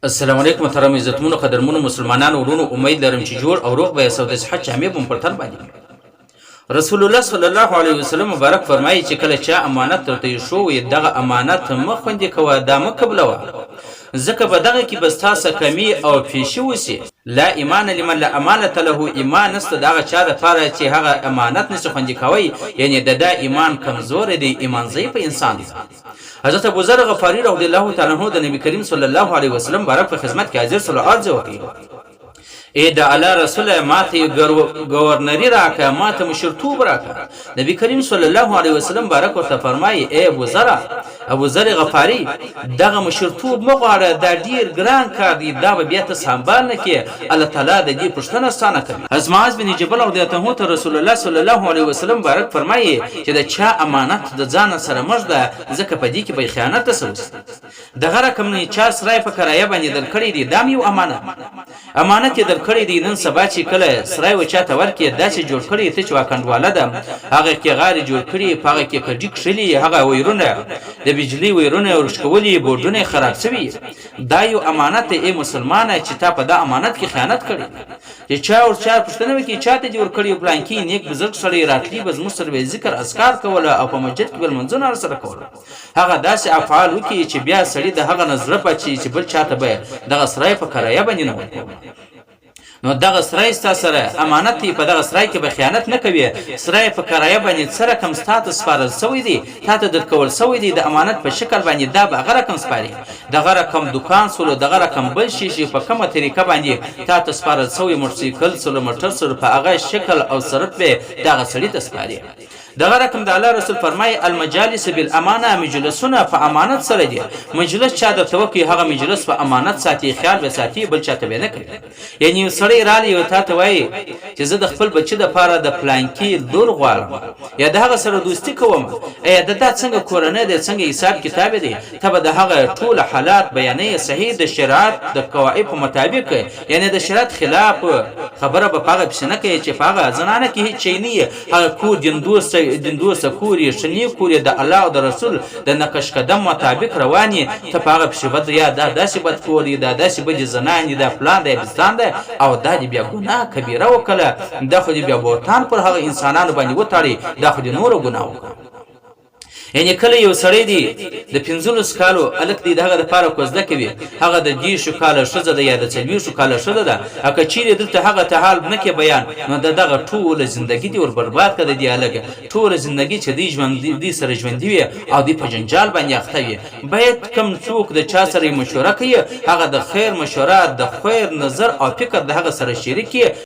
السلام علیکم محترم عزتمنو قدرمنو مسلمانانو ورونو امید لرم چې جوړ او روغ به یاست او د صحت جامې به مو پر تن باندې رسول الله صلی الله علیه وسلم مبارک فرمایي چې کله چا امانت درته ایښو وي دغه امانت مه خوندي کوه دا مه قبلوه ځکه په دغه کې به ستاسو کمي او پیشي وسي لا ایمان لمن لا امانت له ایمان نسته د هغه چا دپاره چې هغه امانت نشي خوندي کوی یعنې د دا ایمان کمزوری دی ایمان ضعیفه انسان دی حضرت ابوذر غفاري رضی الله تعالی عنہ د نبی کریم صلی الله علیه وسلم بارک په خدمت کې حاضر صلی عرض وکړي ای د الله رسول ماته گورنری راکه ماته مشرتوب راکه نبی کریم صلی الله علیه وسلم بارک ورته فرمایي ای ابوذر غفاری دغه مشرتوب مغواړه دا ډیر ګران کار دی دا به بیا ته سنبال نه کې الله تعالی د دې پوښتنه ستانه کوي از معاذ بن جبل رضی الله عنه ته رسول الله صلی الله علیه وسلم بارک فرمایي چې د چا امانت د ځان سره مجده ځکه په دې کې به خیانت تسوس دغه رقم نه چا سره په کرایه باندې درکړی دی دا یو امانت در کړی دی نن سبا چې کله سرای و چاته ورکې داسې جوړ کړی ته چې واکندواله ده هغه کې غارې جوړ کړي په هغه کې کډي کښلي هغه ویرونه د بجلي ویرونه ورشکولي بورډونه خراب شوي دا یو امانت دی ای مسلمانه چې تا په دا امانت کې خیانت کړی چې چا ور چا پوښتنه وکړي چاته جوړ کړی پلانکي نیک بزرګ سړی راتلی به زموږ سره ذکر اذکار کوله او په مسجد کې بل منځونه سره کوله هغه داسې افعال وکړي چې بیا سړی د هغه نظر پچی چې بل چاته به دغه سرای په کرایه باندې نه ورکوي نو دغه سرای ستا سره امانت دی په دغه سرای کې به خیانت نه کوي سرای په کرایه باندې څه رقم ستا سپارل سوی دی تا ته درکول سوی دی د امانت په شکل باندې دا به هغه رقم سپاري دغه رقم دکان سولو دغه رقم بل شي په کومه طریقه باندې تا ته سپارل سوی موټرسایکل سولو موټر سولو په هغه شکل او صرف به دغه سړي ته سپاري دغه رقم د الله رسول فرمای المجالس بالامانه مجلسونه په امانت سره دي مجلس چا د توکي هغه مجلس په امانت ساتي خیال به ساتي بل چاته به نه کوي یعنی سړی رالی او ته وایي چې زه د خپل بچی د پاره د پلانکی دور غواړم یا د هغه سره دوستی کوم ای د څنګه کورنۍ د څنګه حساب کتاب دی ته به د هغه ټول حالات بیانې صحیح د شریعت د قواعد په مطابق یعنی د شریعت خلاف خبره به پاغه پښنه کوي چې پاغه زنانه کې هیڅ شي نه هغه کو دندوسه کوري شنی کوري د الله او د رسول د نقش قدم مطابق رواني ته پاغه پښه بد یا د داسې بد کوري د داسې بد زنانه د پلان د بستان ده او د دې بیا ګناه کبیره وکړه د خو دې بیا بوتان پر هغه انسانانو باندې وتاړي د خو دې نور ګناه وکړه یعنی کله یو سړی دی د 15 کالو الک دی دغه د پاره کوزده کوي هغه د 10 کال شزه ده یا د 40 کال شزه ده اګه چیرې دلته هغه ته حال نه کې بیان نو دغه ټول ژوندۍ دی ور برباد کړي دی الګ ټول ژوندۍ چې دی ژوند دی سره ژوند دی او دی په جنجال باندې اخته وي باید کم څوک د چا سره مشوره کوي هغه د خیر مشوره د خیر نظر او فکر د هغه سره شریکي